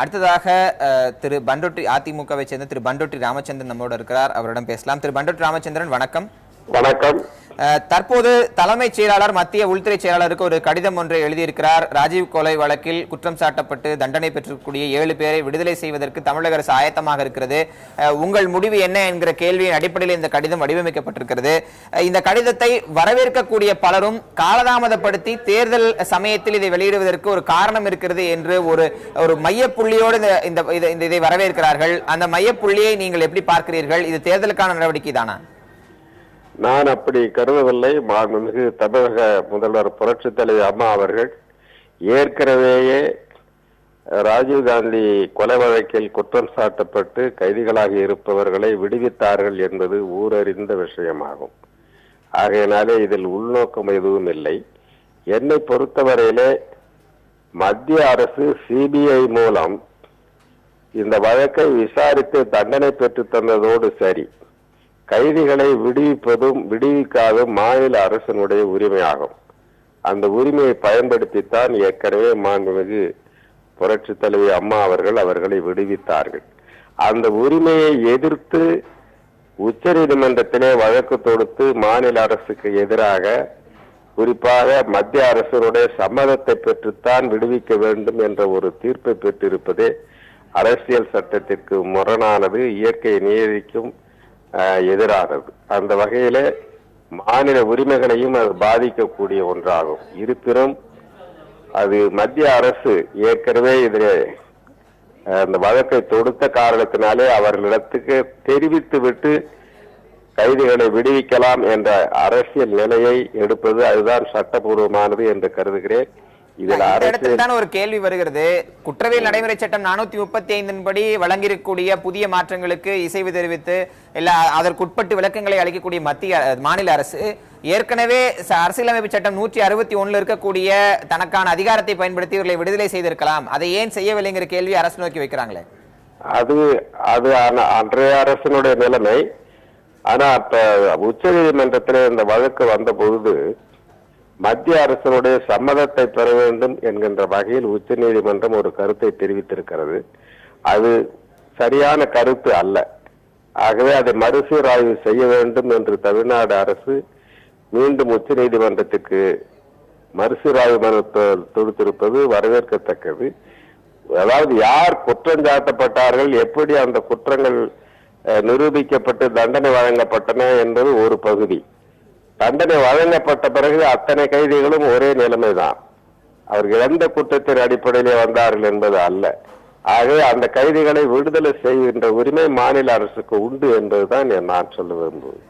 அடுத்ததாக திரு பண்டோட்டி அதிமுகவை சேர்ந்த திரு பண்டோட்டி ராமச்சந்திரன் நம்மோடு இருக்கிறார். அவரிடம் பேசலாம். திரு பண்டோட்டி ராமச்சந்திரன் வணக்கம். வணக்கம். தற்போது தலைமைச் செயலாளர் மத்திய உள்துறை செயலாளருக்கு ஒரு கடிதம் ஒன்றை எழுதியிருக்கிறார். ராஜீவ் கொலை வழக்கில் குற்றம் சாட்டப்பட்டு தண்டனை பெற்றக்கூடிய 7 பேரை விடுதலை செய்வதற்கு தமிழக அரசு ஆயத்தமாக இருக்கிறது. உங்கள் முடிவு என்ன என்கிற கேள்வியின் அடிப்படையில் இந்த கடிதம் வடிவமைக்கப்பட்டிருக்கிறது. இந்த கடிதத்தை வரவேற்கக்கூடிய பலரும் காலதாமதப்படுத்தி தேர்தல் சமயத்தில் இதை வெளியிடுவதற்கு ஒரு காரணம் இருக்கிறது என்று ஒரு மையப்புள்ளியோடு இதை வரவேற்கிறார்கள். அந்த மையப்புள்ளியை நீங்கள் எப்படி பார்க்கிறீர்கள்? இது தேர்தலுக்கான நடவடிக்கை தானா? நான் அப்படி கருதவில்லை. மாண்புமிகு தமிழக முதல்வர் புரட்சித் தலைவர் அம்மா அவர்கள் ஏற்கனவேயே ராஜீவ்காந்தி கொலை வழக்கில் குற்றம் சாட்டப்பட்டு கைதிகளாக இருப்பவர்களை விடுவித்தார்கள் என்பது ஊரறிந்த விஷயமாகும். ஆகையினாலே இதில் உள்நோக்கம் எதுவும் இல்லை. என்னை பொறுத்தவரையிலே மத்திய அரசு சிபிஐ மூலம் இந்த வழக்கை விசாரித்து தண்டனை பெற்று தந்ததோடு சரி, கைதிகளை விடுவிப்பதும் விடுவிக்காதும் மாநில அரசினுடைய உரிமையாகும். அந்த உரிமையை பயன்படுத்தித்தான் ஏற்கனவே மாண்புமிகு புரட்சித் தலைவி அம்மா அவர்களை விடுவித்தார்கள். அந்த உரிமையை எதிர்த்து உச்ச நீதிமன்றத்திலே வழக்கு தொடுத்து மாநில அரசுக்கு எதிராக, குறிப்பாக மத்திய அரசினுடைய சம்மதத்தை பெற்றுத்தான் விடுவிக்க வேண்டும் என்ற ஒரு தீர்ப்பை பெற்றிருப்பதே அரசியல் சட்டத்திற்கு முரணானது, இயற்கை நீதிக்கும் எதிரானது. அந்த வகையில மாநில உரிமைகளையும் அது பாதிக்கக்கூடிய ஒன்றாகும். இருப்பினும் அது மத்திய அரசு ஏற்கனவே இதில் அந்த வழக்கை தொடுத்த காரணத்தினாலே அவர்களிடத்துக்கு தெரிவித்து விட்டு கைதிகளை விடுவிக்கலாம் என்ற அரசியல் நிலையை எடுப்பது அதுதான் சட்டபூர்வமானது என்று கருதுகிறேன். ஒரு கேள்வி வருகிறது. குற்றவியல் நடைமுறை சட்டம் 435 படி வழங்கியிருக்கக்கூடிய புதிய மாற்றங்களுக்கு இசைவு தெரிவித்து அதற்குட்பட்டு விளக்கங்களை அளிக்கக்கூடிய மாநில அரசு ஏற்கனவே அரசியலமைப்பு சட்டம் 161 இருக்கக்கூடிய தனக்கான அதிகாரத்தை பயன்படுத்தி இவர்களை விடுதலை செய்திருக்கலாம். அதை ஏன் செய்யவில்லைங்கிற கேள்வி அரசு நோக்கி வைக்கிறாங்களே. அது அன்றைய அரசினுடைய நிலைமை. ஆனா உச்ச நீதிமன்றத்தில் இந்த வழக்கு வந்த பொழுது மத்திய அரசினுடைய சம்மதத்தை பெற வேண்டும் என்கின்ற வகையில் உச்ச நீதிமன்றம் ஒரு கருத்தை தெரிவித்திருக்கிறது. அது சரியான கருத்து அல்ல. ஆகவே அதை மறுசீராய்வு செய்ய வேண்டும் என்று தமிழ்நாடு அரசு மீண்டும் உச்ச நீதிமன்றத்துக்கு மறுசீராய்வு மனு தொடுத்திருப்பது வரவேற்கத்தக்கது. அதாவது யார் குற்றம் சாட்டப்பட்டார்கள், எப்படி அந்த குற்றங்கள் நிரூபிக்கப்பட்டு தண்டனை வழங்கப்பட்டன என்பது ஒரு பகுதி. தண்டனை வழங்கப்பட்ட பிறகு அத்தனை கைதிகளும் ஒரே நிலைமைதான். அவர்கள் எந்த குற்றத்தின் அடிப்படையிலே வந்தார்கள் என்பது அல்ல. ஆகவே அந்த கைதிகளை விடுதலை செய்கின்ற உரிமை மாநில அரசுக்கு உண்டு என்பதுதான் நான் சொல்ல விரும்புவேன்.